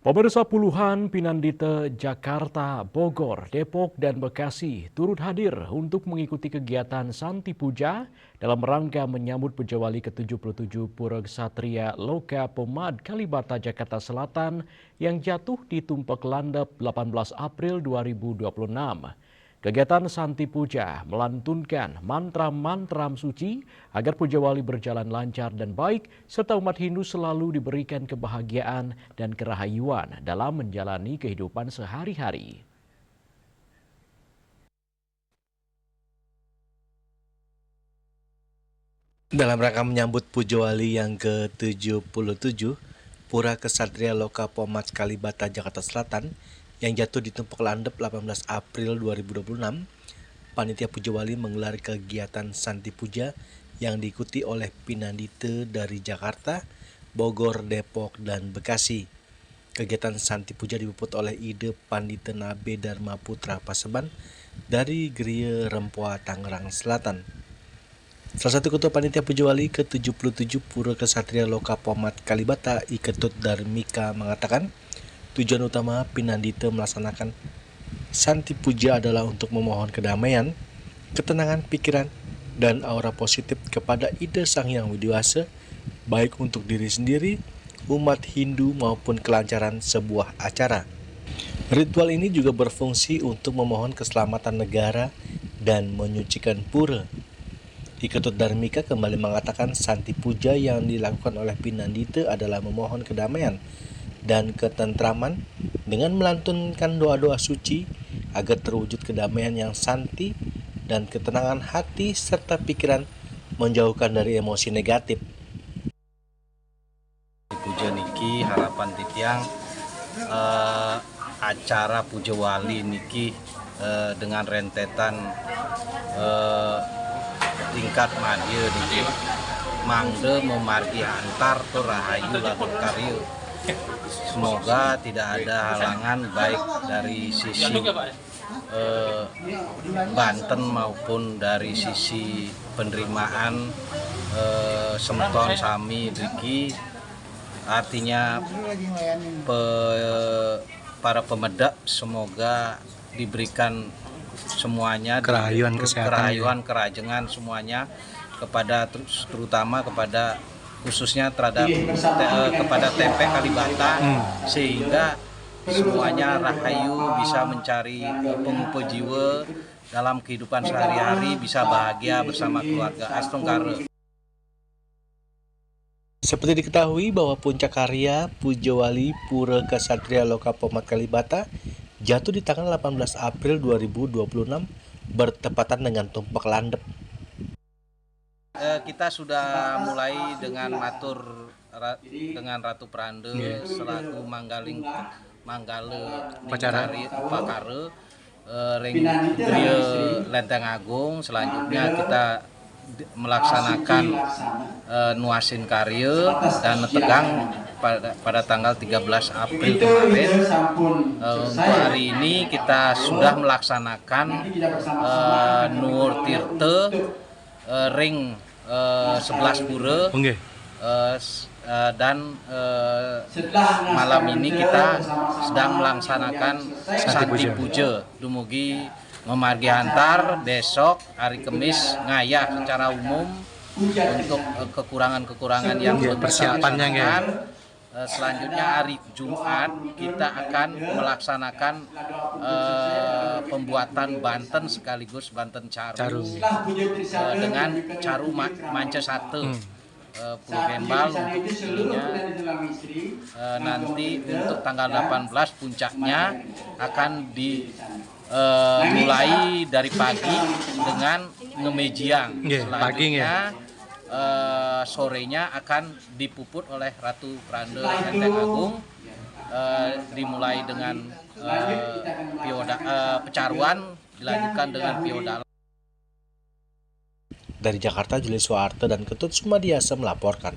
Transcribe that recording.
Pemirsa, puluhan Pinandita Jakarta, Bogor, Depok, dan Bekasi turut hadir untuk mengikuti kegiatan Santi Puja dalam rangka menyambut Puja Wali ke-77 Pura Ksatria Loka Pomad Kalibata Jakarta Selatan yang jatuh di Tumpek Landep 18 April 2026. Kegiatan Santi Puja melantunkan mantra-mantra suci agar Puja Wali berjalan lancar dan baik, serta umat Hindu selalu diberikan kebahagiaan dan kerahayuan dalam menjalani kehidupan sehari-hari. Dalam rangka menyambut Puja Wali yang ke-77, Pura Ksatria Loka Pomad Kalibata Jakarta Selatan yang jatuh di Tumpek Landep 18 April 2026, Panitia Puja Wali menggelar kegiatan Santi Puja yang diikuti oleh Pinandita dari Jakarta, Bogor, Depok, dan Bekasi. Kegiatan Santi Puja dipuput oleh ide Pandita Nabe Dharma Putra Paseban dari Geria Rempoa, Tangerang Selatan. Salah satu ketua panitia Puja Wali ke-77 Pura Ksatria Loka Pomad Kalibata, I Ketut Darmika, mengatakan tujuan utama Pinandita melaksanakan Santi Puja adalah untuk memohon kedamaian, ketenangan pikiran, dan aura positif kepada ide Sang Hyang Widiwasa, baik untuk diri sendiri, umat Hindu maupun kelancaran sebuah acara. Ritual ini juga berfungsi untuk memohon keselamatan negara dan menyucikan pura. I Ketut Darmika kembali mengatakan Santi Puja yang dilakukan oleh Pinandita adalah memohon kedamaian dan ketentraman dengan melantunkan doa-doa suci agar terwujud kedamaian yang santi dan ketenangan hati serta pikiran, menjauhkan dari emosi negatif. Puja niki harapan titiang acara Puja Wali niki dengan rentetan tingkat madya niki mangde memargi antar tu rahayu lagu karya. Semoga tidak ada halangan baik dari sisi Banten maupun dari sisi penerimaan semeton sami Riki. Artinya para pemedak semoga diberikan semuanya kerahayuan kerajengan semuanya kepada terutama kepada khususnya terhadap kepada TP Kalibata sehingga semuanya rahayu bisa mencari pengupa jiwa dalam kehidupan sehari-hari, bisa bahagia bersama keluarga. Astonggara. Seperti diketahui bahwa puncak karya Puja Wali Pura Ksatria Loka Pomad Kalibata jatuh di tanggal 18 April 2026 bertepatan dengan Tumpek Landep. Kita sudah mulai dengan matur dengan Ratu Prande selaku Manggale Pakare ring Griya Lenteng Agung. Selanjutnya kita melaksanakan nuasin karya dan tegang pada tanggal 13 April kemarin. Untuk hari ini kita sudah melaksanakan Nur Tirta ring 11 pura dan malam ini kita sedang melaksanakan Santi Puja dumugi memargi hantar besok hari Kamis ngayah secara umum untuk kekurangan-kekurangan yang persiapannya. Selanjutnya hari Jumat kita akan melaksanakan pembuatan Banten sekaligus Banten Caru dengan Caru Manca Sate Pulau Gembal untuk ininya. Nanti untuk tanggal 18 puncaknya akan dimulai dari pagi dengan ngemejiang. Selanjutnya sorenya akan dipuput oleh Ratu Prande Lenteng Agung, dimulai dengan pecaruan, dilanjutkan dengan piodal. Dari Jakarta, Julius Soeharto dan Ketut Sumadiasa melaporkan.